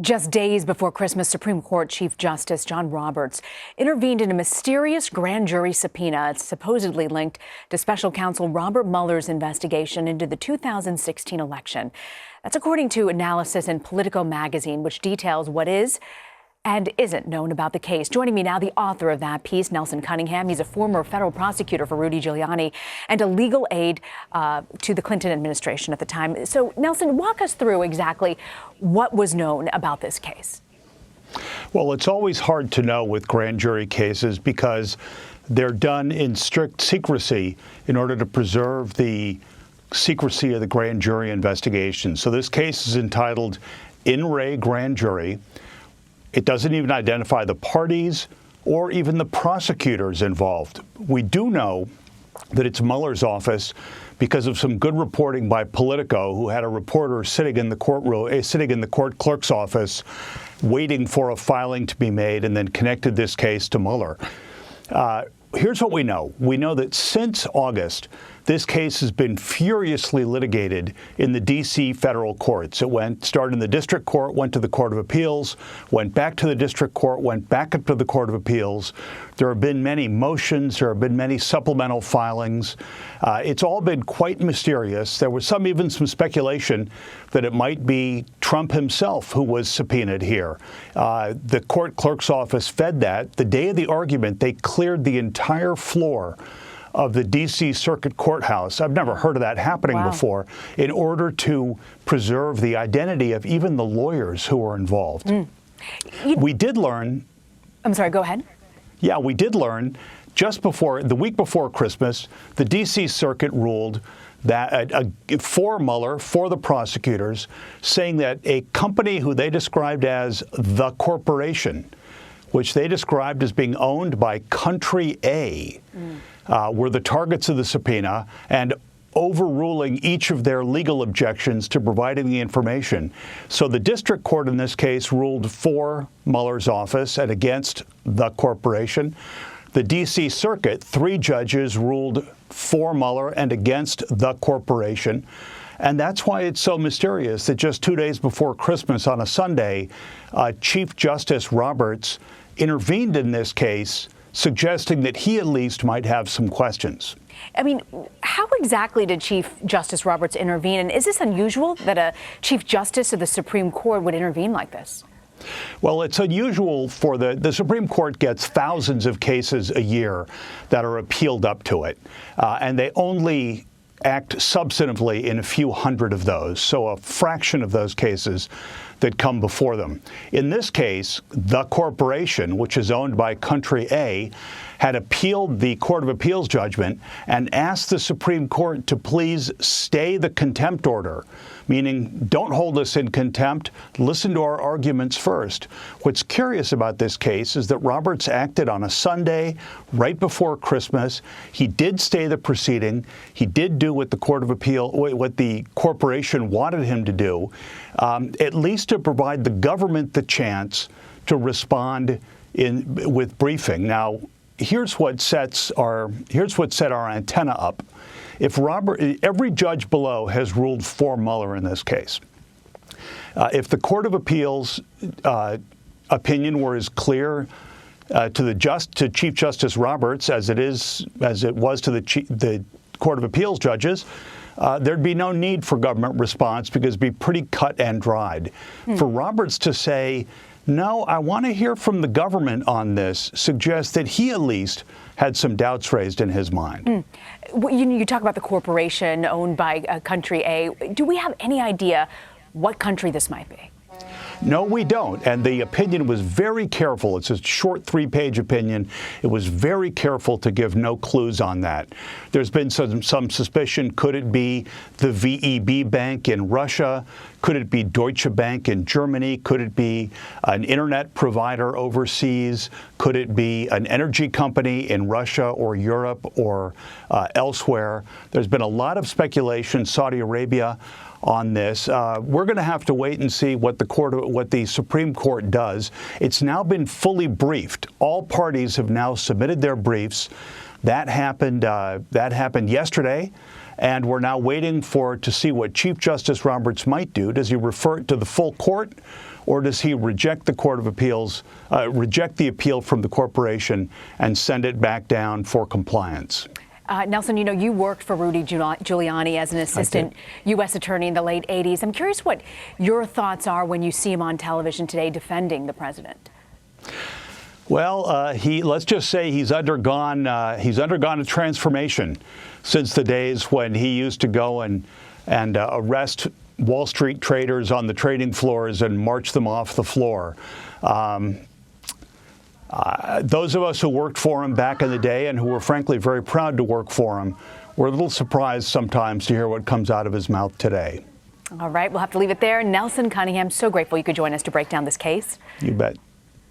Just days before Christmas, Supreme Court Chief Justice John Roberts intervened in a mysterious grand jury subpoena. It's supposedly linked to special counsel Robert Mueller's investigation into the 2016 election. That's according to analysis in Politico Magazine, which details what is and isn't known about the case. Joining me now, the author of that piece, Nelson Cunningham. He's a former federal prosecutor for Rudy Giuliani and a legal aide to the Clinton administration at the time. So, Nelson, walk us through exactly what was known about this case. Well, it's always hard to know with grand jury cases because they're done in strict secrecy in order to preserve the secrecy of the grand jury investigation. So this case is entitled In Re Grand Jury. It doesn't even identify the parties or even the prosecutors involved. We do know that it's Mueller's office because of some good reporting by Politico, who had a reporter sitting in the courtroom, sitting in the court clerk's office, waiting for a filing to be made, and then connected this case to Mueller. Here's what we know. We know that since August, this case has been furiously litigated in the D.C. federal courts. Started in the district court, went to the Court of Appeals, went back to the district court, went back up to the Court of Appeals. There have been many motions. There have been many supplemental filings. It's all been quite mysterious. There was even some speculation that it might be Trump himself who was subpoenaed here. The court clerk's office fed that. The day of the argument, they cleared the entire floor of the D.C. Circuit Courthouse. I've never heard of that happening before, in order to preserve the identity of even the lawyers who were involved. We did learn... I'm sorry, go ahead. Yeah, we did learn just before, the week before Christmas, the D.C. Circuit ruled that for Mueller, for the prosecutors, saying that a company who they described as the corporation, which they described as being owned by Country A, were the targets of the subpoena, and overruling each of their legal objections to providing the information. So the district court in this case ruled for Mueller's office and against the corporation. The D.C. Circuit, 3 judges ruled for Mueller and against the corporation. And that's why it's so mysterious that just 2 days before Christmas on a Sunday, Chief Justice Roberts intervened in this case, suggesting that he at least might have some questions. I mean, how exactly did Chief Justice Roberts intervene? And is this unusual that a Chief Justice of the Supreme Court would intervene like this? Well, it's unusual for the Supreme Court gets thousands of cases a year that are appealed up to it, and they only act substantively in a few hundred of those, so a fraction of those cases that come before them. In this case, the corporation, which is owned by Country A, had appealed the Court of Appeals judgment and asked the Supreme Court to please stay the contempt order, meaning don't hold us in contempt, listen to our arguments first. What's curious about this case is that Roberts acted on a Sunday right before Christmas. He did stay the proceeding. He did do what the Court of Appeal, what the corporation wanted him to do, at least to provide the government the chance to respond with briefing. Now, here's what set our antenna up. If every judge below has ruled for Mueller in this case. If the Court of Appeals opinion were as clear to Chief Justice Roberts as it was to the Court of Appeals judges, there'd be no need for government response because it'd be pretty cut and dried. For Roberts to say, no, I want to hear from the government on this, suggests that he at least had some doubts raised in his mind. You talk about the corporation owned by Country A. Do we have any idea what country this might be? No, we don't. And the opinion was very careful. It's a short 3-page opinion. It was very careful to give no clues on that. There's been some suspicion. Could it be the VEB Bank in Russia? Could it be Deutsche Bank in Germany? Could it be an internet provider overseas? Could it be an energy company in Russia or Europe or elsewhere? There's been a lot of speculation, Saudi Arabia, on this. We're going to have to wait and see what the Supreme Court does. It's now been fully briefed. All parties have now submitted their briefs. That happened yesterday, and we're now waiting to see what Chief Justice Roberts might do. Does he refer it to the full court, or does he reject the Court of Appeals, reject the appeal from the corporation and send it back down for compliance? Nelson, you know, you worked for Rudy Giuliani as an assistant U.S. attorney in the late 80s. I'm curious what your thoughts are when you see him on television today defending the president. Well, let's just say he's undergone a transformation since the days when he used to go and arrest Wall Street traders on the trading floors and march them off the floor. Those of us who worked for him back in the day and who were frankly very proud to work for him were a little surprised sometimes to hear what comes out of his mouth today. All right, we'll have to leave it there. Nelson Cunningham, so grateful you could join us to break down this case. You bet.